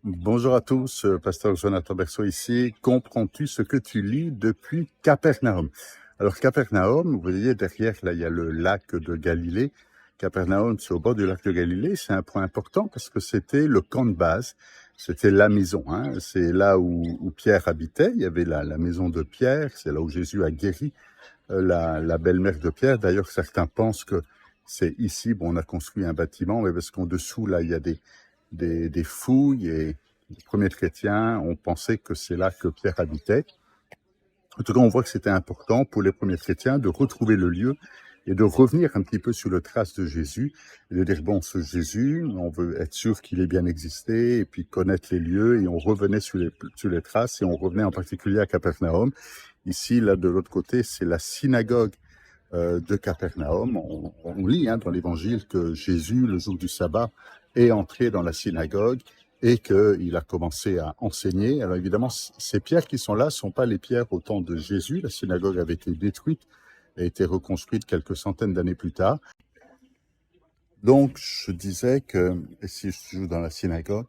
Bonjour à tous, pasteur Jonathan Berceau ici. Comprends-tu ce que tu lis depuis Capernaum? Alors Capernaum, vous voyez derrière, là il y a le lac de Galilée. Capernaum, c'est au bord du lac de Galilée. C'est un point important parce que c'était le camp de base, c'était la maison. C'est là où Pierre habitait. Il y avait la maison de Pierre, c'est là où Jésus a guéri la belle-mère de Pierre. D'ailleurs, certains pensent que c'est ici, bon, on a construit un bâtiment, mais parce qu'en dessous, là, il y a des fouilles et les premiers chrétiens ont pensé que c'est là que Pierre habitait. En tout cas, on voit que c'était important pour les premiers chrétiens de retrouver le lieu et de revenir un petit peu sur le trace de Jésus et de dire, bon, ce Jésus, on veut être sûr qu'il ait bien existé et puis connaître les lieux, et on revenait sur les traces, et on revenait en particulier à Capernaum. Ici, là, de l'autre côté, c'est la synagogue de Capernaum. On lit dans l'Évangile que Jésus, le jour du sabbat, est entré dans la synagogue et qu'il a commencé à enseigner. Alors évidemment, ces pierres qui sont là ne sont pas les pierres au temps de Jésus. La synagogue avait été détruite et a été reconstruite quelques centaines d'années plus tard. Donc, je disais que, et si je joue dans la synagogue,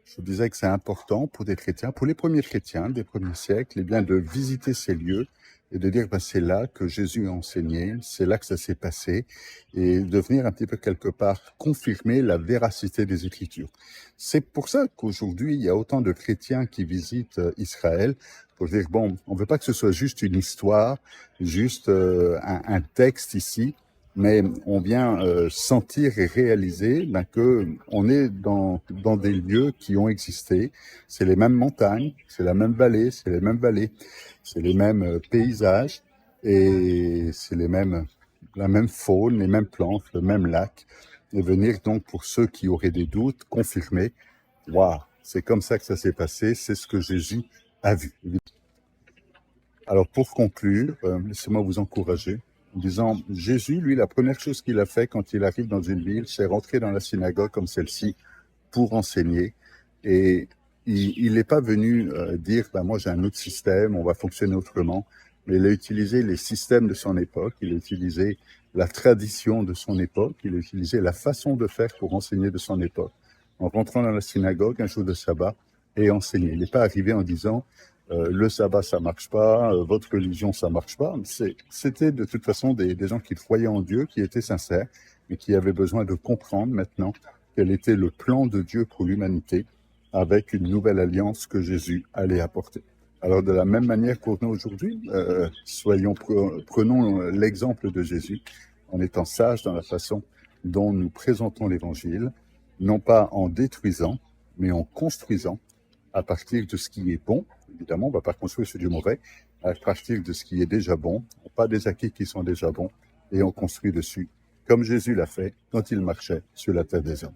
je disais que c'est important pour des chrétiens, pour les premiers chrétiens des premiers siècles, eh bien, de visiter ces lieux et de dire, c'est là que Jésus a enseigné, c'est là que ça s'est passé, et de venir un petit peu quelque part confirmer la véracité des Écritures. C'est pour ça qu'aujourd'hui, il y a autant de chrétiens qui visitent Israël, pour dire, bon, on ne veut pas que ce soit juste une histoire, juste un texte ici, mais on vient sentir et réaliser que on est dans des lieux qui ont existé. C'est les mêmes montagnes, c'est la même vallée, c'est les mêmes vallées, c'est les mêmes paysages, et c'est la même faune, les mêmes plantes, le même lac. Et venir donc, pour ceux qui auraient des doutes, confirmer, waouh, c'est comme ça que ça s'est passé, c'est ce que Jésus a vu. Alors pour conclure, laissez-moi vous encourager en disant, Jésus, lui, la première chose qu'il a fait quand il arrive dans une ville, c'est rentrer dans la synagogue comme celle-ci pour enseigner. Et il n'est pas venu dire, moi j'ai un autre système, on va fonctionner autrement, mais il a utilisé les systèmes de son époque, il a utilisé la tradition de son époque, il a utilisé la façon de faire pour enseigner de son époque, en rentrant dans la synagogue un jour de sabbat et enseigner. Il n'est pas arrivé en disant, le sabbat ça marche pas, votre religion ça marche pas. C'était de toute façon des gens qui croyaient en Dieu, qui étaient sincères, mais qui avaient besoin de comprendre maintenant quel était le plan de Dieu pour l'humanité, avec une nouvelle alliance que Jésus allait apporter. Alors de la même manière pour nous aujourd'hui, prenons l'exemple de Jésus en étant sages dans la façon dont nous présentons l'Évangile, non pas en détruisant, mais en construisant à partir de ce qui est bon. Évidemment, on ne va pas construire sur du mauvais, à partir de ce qui est déjà bon, pas des acquis qui sont déjà bons, et on construit dessus, comme Jésus l'a fait quand il marchait sur la terre des hommes.